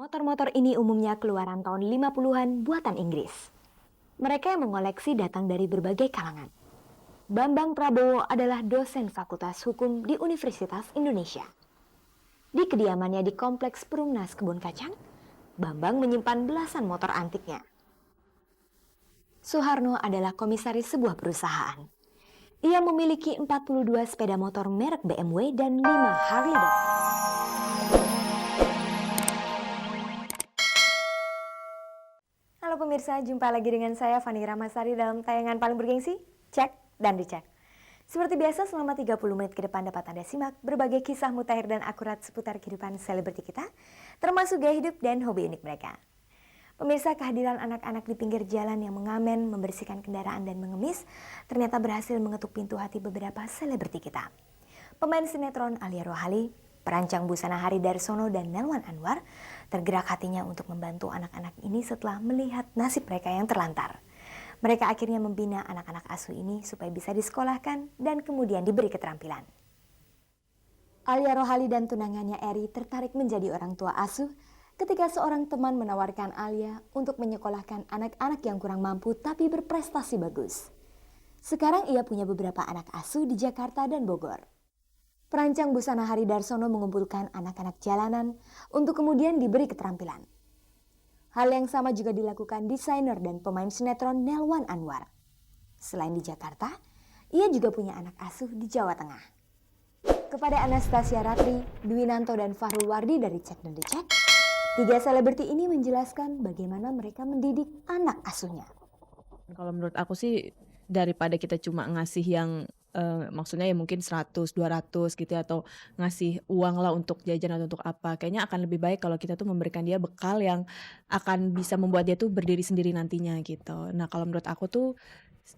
Motor-motor ini umumnya keluaran tahun 50-an buatan Inggris. Mereka yang mengoleksi datang dari berbagai kalangan. Bambang Prabowo adalah dosen Fakultas Hukum di Universitas Indonesia. Di kediamannya di Kompleks Perumnas Kebun Kacang, Bambang menyimpan belasan motor antiknya. Soeharno adalah komisaris sebuah perusahaan. Ia memiliki 42 sepeda motor merek BMW dan 5 Harley Davidson. Halo pemirsa, jumpa lagi dengan saya Fani Ramasari dalam tayangan paling bergengsi, Cek dan Dicek. Seperti biasa selama 30 menit ke depan dapat Anda simak berbagai kisah mutakhir dan akurat seputar kehidupan selebriti kita, termasuk gaya hidup dan hobi unik mereka. Pemirsa, kehadiran anak-anak di pinggir jalan yang mengamen, membersihkan kendaraan dan mengemis ternyata berhasil mengetuk pintu hati beberapa selebriti kita. Pemain sinetron Alia Rohali, perancang busana Hari Darsono dan Nelwan Anwar tergerak hatinya untuk membantu anak-anak ini setelah melihat nasib mereka yang terlantar. Mereka akhirnya membina anak-anak asuh ini supaya bisa disekolahkan dan kemudian diberi keterampilan. Alia Rohali dan tunangannya Eri tertarik menjadi orang tua asuh ketika seorang teman menawarkan Alia untuk menyekolahkan anak-anak yang kurang mampu tapi berprestasi bagus. Sekarang ia punya beberapa anak asuh di Jakarta dan Bogor. Perancang busana Hari Darsono mengumpulkan anak-anak jalanan untuk kemudian diberi keterampilan. Hal yang sama juga dilakukan desainer dan pemain sinetron Nelwan Anwar. Selain di Jakarta, ia juga punya anak asuh di Jawa Tengah. Kepada Anastasia Ratri, Dwinanto dan Fahrul Wardi dari Cek dan Dicek, tiga selebriti ini menjelaskan bagaimana mereka mendidik anak asuhnya. Kalau menurut aku sih daripada kita cuma ngasih yang maksudnya ya mungkin 100, 200 gitu ya, atau ngasih uang lah untuk jajan atau untuk apa. Kayaknya akan lebih baik kalau kita tuh memberikan dia bekal yang akan bisa membuat dia tuh berdiri sendiri nantinya gitu. Nah, kalau menurut aku tuh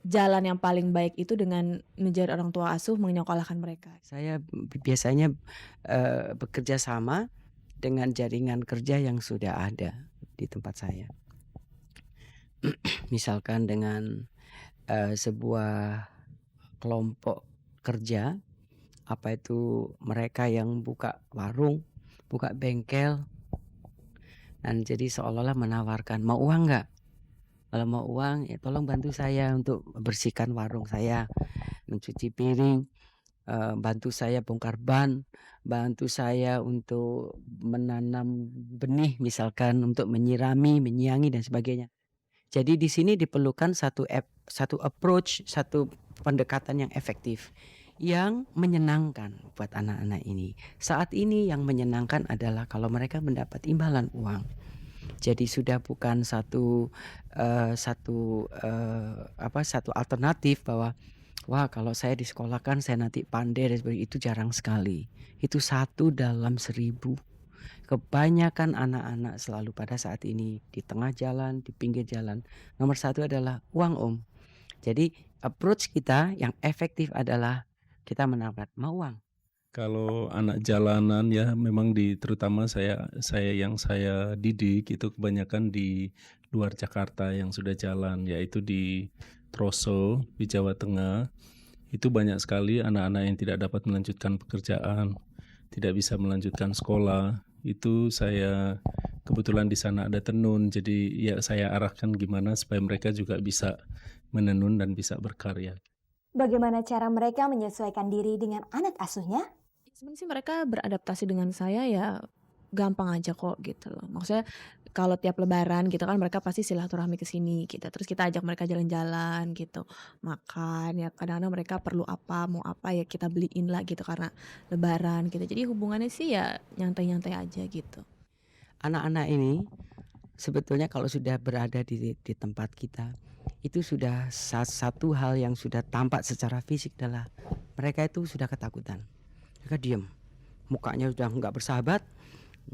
jalan yang paling baik itu dengan menjadi orang tua asuh menyekolahkan mereka. Saya biasanya bekerja sama dengan jaringan kerja yang sudah ada di tempat saya. Misalkan dengan sebuah kelompok kerja, apa itu mereka yang buka warung, buka bengkel, dan jadi seolah-olah menawarkan, mau uang nggak? Kalau mau uang, ya tolong bantu saya untuk bersihkan warung saya, mencuci piring, bantu saya bongkar ban, bantu saya untuk menanam benih misalkan, untuk menyirami, menyiangi dan sebagainya. Jadi di sini diperlukan satu approach, satu pendekatan yang efektif, yang menyenangkan buat anak-anak ini. Saat ini yang menyenangkan adalah kalau mereka mendapat imbalan uang. Jadi sudah bukan satu alternatif bahwa wah kalau saya disekolahkan saya nanti pandai dan sebagainya, itu jarang sekali. Itu 1 dalam 1000. Kebanyakan anak-anak selalu pada saat ini di tengah jalan, di pinggir jalan. Nomor 1 adalah uang om. Jadi approach kita yang efektif adalah kita menawarkan mau uang. Kalau anak jalanan ya memang terutama saya yang saya didik itu kebanyakan di luar Jakarta yang sudah jalan, yaitu di Troso di Jawa Tengah. Itu banyak sekali anak-anak yang tidak dapat melanjutkan pekerjaan, tidak bisa melanjutkan sekolah. Itu saya kebetulan di sana ada tenun, jadi ya saya arahkan gimana supaya mereka juga bisa menenun dan bisa berkarya. Bagaimana cara mereka menyesuaikan diri dengan anak asuhnya? Sebenarnya sih mereka beradaptasi dengan saya ya gampang aja kok gitu loh. Maksudnya kalau tiap lebaran gitu kan mereka pasti silaturahmi ke sini gitu. Terus kita ajak mereka jalan-jalan gitu. Makan ya, kadang-kadang mereka perlu apa, mau apa ya kita beliin lah gitu karena lebaran gitu. Jadi hubungannya sih ya nyantai-nyantai aja gitu. Anak-anak ini sebetulnya kalau sudah berada di tempat kita, itu sudah satu hal yang sudah tampak secara fisik adalah mereka itu sudah ketakutan. Mereka diam, mukanya sudah nggak bersahabat,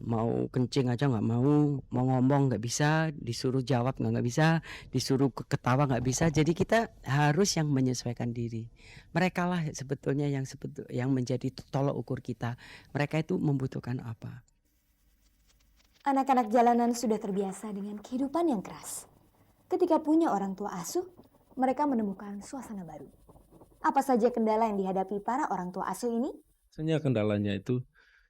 mau kencing aja nggak mau ngomong nggak bisa, disuruh jawab nggak bisa, disuruh ketawa nggak bisa. Jadi kita harus yang menyesuaikan diri. Mereka lah sebetulnya yang menjadi tolok ukur kita. Mereka itu membutuhkan apa. Anak-anak jalanan sudah terbiasa dengan kehidupan yang keras. Ketika punya orang tua asuh, mereka menemukan suasana baru. Apa saja kendala yang dihadapi para orang tua asuh ini? Biasanya kendalanya itu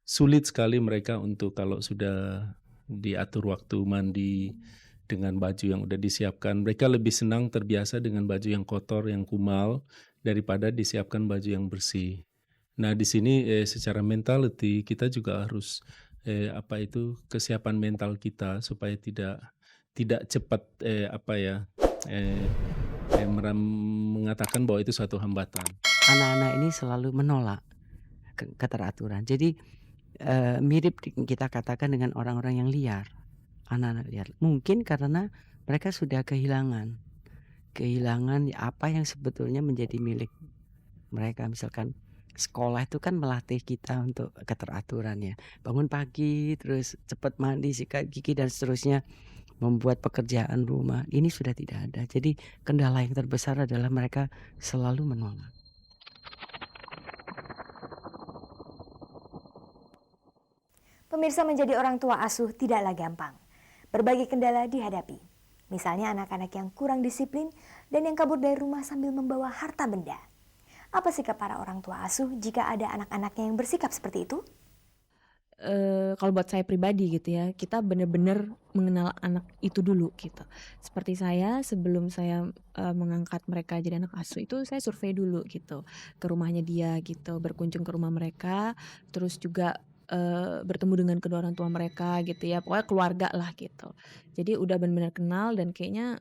sulit sekali mereka untuk kalau sudah diatur waktu mandi dengan baju yang udah disiapkan. Mereka lebih senang terbiasa dengan baju yang kotor, yang kumal daripada disiapkan baju yang bersih. Nah, di sini secara mentality kita juga harus kesiapan mental kita supaya tidak cepat mengatakan bahwa itu suatu hambatan. Anak-anak ini selalu menolak keteraturan. Jadi mirip kita katakan dengan orang-orang yang liar, anak-anak liar. Mungkin karena mereka sudah kehilangan apa yang sebetulnya menjadi milik mereka. Misalkan sekolah itu kan melatih kita untuk keteraturan ya. Bangun pagi, terus cepat mandi, sikat gigi dan seterusnya, membuat pekerjaan rumah. Ini sudah tidak ada. Jadi kendala yang terbesar adalah mereka selalu menolak. Pemirsa, menjadi orang tua asuh tidaklah gampang. Berbagai kendala dihadapi. Misalnya anak-anak yang kurang disiplin dan yang kabur dari rumah sambil membawa harta benda. Apa sikap para orang tua asuh jika ada anak-anaknya yang bersikap seperti itu? Kalau buat saya pribadi gitu ya, kita benar-benar mengenal anak itu dulu gitu. Seperti saya sebelum saya mengangkat mereka jadi anak asuh itu saya survei dulu gitu ke rumahnya dia gitu, berkunjung ke rumah mereka, terus juga bertemu dengan kedua orang tua mereka gitu ya, pokoknya keluarga lah gitu. Jadi udah benar-benar kenal dan kayaknya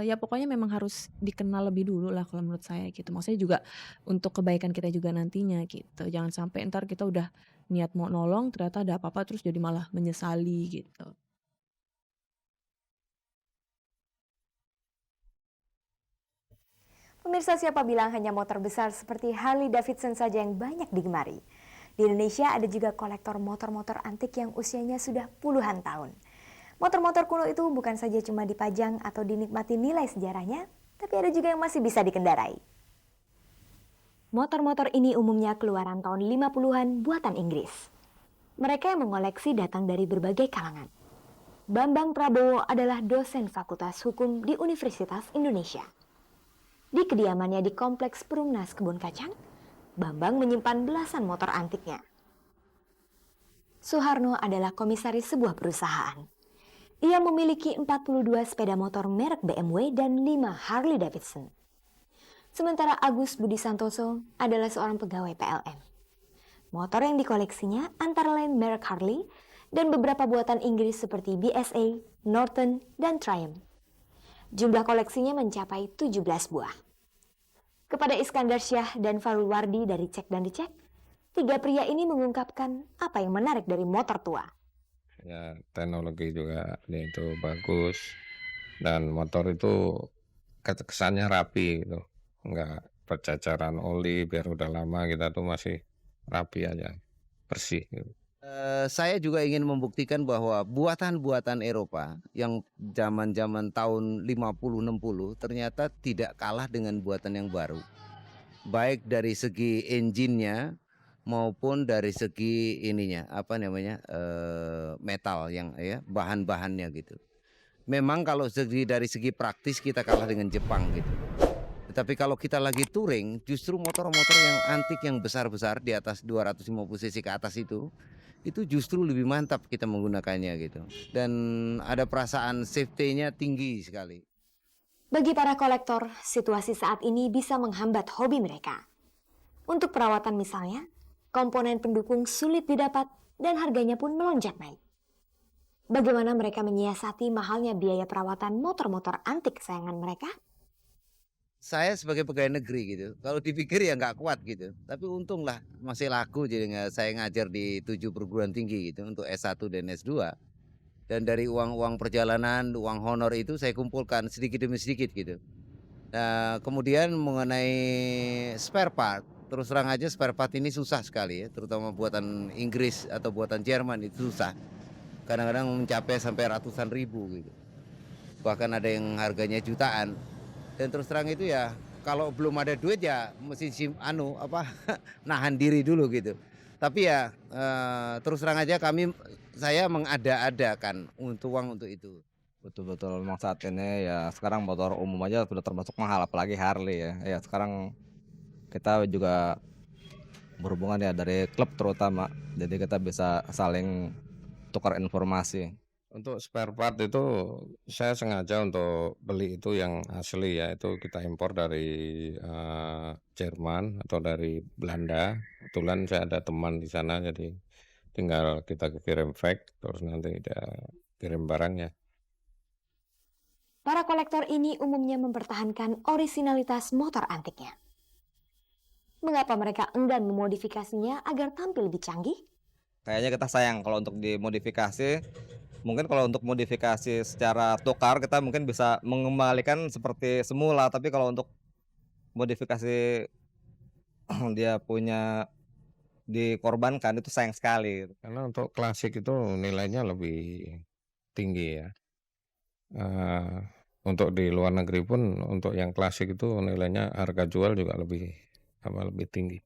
ya pokoknya memang harus dikenal lebih dulu lah kalau menurut saya gitu. Maksudnya juga untuk kebaikan kita juga nantinya gitu. Jangan sampai ntar kita udah niat mau nolong ternyata ada apa-apa terus jadi malah menyesali gitu. Pemirsa, siapa bilang hanya motor besar seperti Harley Davidson saja yang banyak digemari? Di Indonesia ada juga kolektor motor-motor antik yang usianya sudah puluhan tahun. Motor-motor kuno itu bukan saja cuma dipajang atau dinikmati nilai sejarahnya, tapi ada juga yang masih bisa dikendarai. Motor-motor ini umumnya keluaran tahun 50-an buatan Inggris. Mereka yang mengoleksi datang dari berbagai kalangan. Bambang Prabowo adalah dosen Fakultas Hukum di Universitas Indonesia. Di kediamannya di Kompleks Perumnas Kebun Kacang, Bambang menyimpan belasan motor antiknya. Soeharno adalah komisaris sebuah perusahaan. Ia memiliki 42 sepeda motor merek BMW dan 5 Harley Davidson. Sementara Agus Budi Santoso adalah seorang pegawai PLN. Motor yang dikoleksinya antara lain merek Harley dan beberapa buatan Inggris seperti BSA, Norton, dan Triumph. Jumlah koleksinya mencapai 17 buah. Kepada Iskandar Syah dan Farul Wardi dari Cek dan Dicek, tiga pria ini mengungkapkan apa yang menarik dari motor tua. Ya, teknologi juga itu bagus dan motor itu kesannya rapi gitu, nggak percacaran oli, biar udah lama kita tuh masih rapi aja, bersih gitu. Saya juga ingin membuktikan bahwa buatan-buatan Eropa yang zaman-zaman tahun 50-60 ternyata tidak kalah dengan buatan yang baru. Baik dari segi engine-nya maupun dari segi metal yang ya bahan-bahannya gitu. Memang kalau dari segi praktis kita kalah dengan Jepang gitu. Tetapi kalau kita lagi touring, justru motor-motor yang antik yang besar-besar di atas 250 cc ke atas itu justru lebih mantap kita menggunakannya gitu. Dan ada perasaan safety-nya tinggi sekali. Bagi para kolektor, situasi saat ini bisa menghambat hobi mereka. Untuk perawatan misalnya, komponen pendukung sulit didapat dan harganya pun melonjak naik. Bagaimana mereka menyiasati mahalnya biaya perawatan motor-motor antik kesayangan mereka? Saya sebagai pegawai negeri gitu, kalau dipikir ya nggak kuat gitu. Tapi untunglah masih laku, jadi saya ngajar di 7 perguruan tinggi gitu untuk S1 dan S2. Dan dari uang-uang perjalanan, uang honor itu saya kumpulkan sedikit demi sedikit gitu. Nah, kemudian mengenai spare part, terus terang aja spare part ini susah sekali ya, terutama buatan Inggris atau buatan Jerman itu susah. Kadang-kadang mencapai sampai ratusan ribu gitu. Bahkan ada yang harganya jutaan. Dan terus terang itu ya kalau belum ada duit ya mesti nahan diri dulu gitu. Tapi ya terus terang aja saya mengada-adakan uang untuk itu. Betul-betul memang saat ini ya sekarang motor umum aja sudah termasuk mahal apalagi Harley ya. Ya sekarang kita juga berhubungan ya dari klub terutama. Jadi kita bisa saling tukar informasi. Untuk spare part itu saya sengaja untuk beli itu yang asli ya, itu kita impor dari Jerman atau dari Belanda. Kebetulan saya ada teman di sana, jadi tinggal kita kirim fax terus nanti dia kirim barangnya. Para kolektor ini umumnya mempertahankan orisinalitas motor antiknya. Mengapa mereka enggan memodifikasinya agar tampil lebih canggih? Kayaknya kita sayang kalau untuk dimodifikasi. Mungkin kalau untuk modifikasi secara tukar kita mungkin bisa mengembalikan seperti semula, tapi kalau untuk modifikasi dia punya dikorbankan itu sayang sekali. Karena untuk klasik itu nilainya lebih tinggi ya. Untuk di luar negeri pun untuk yang klasik itu nilainya harga jual juga lebih tinggi.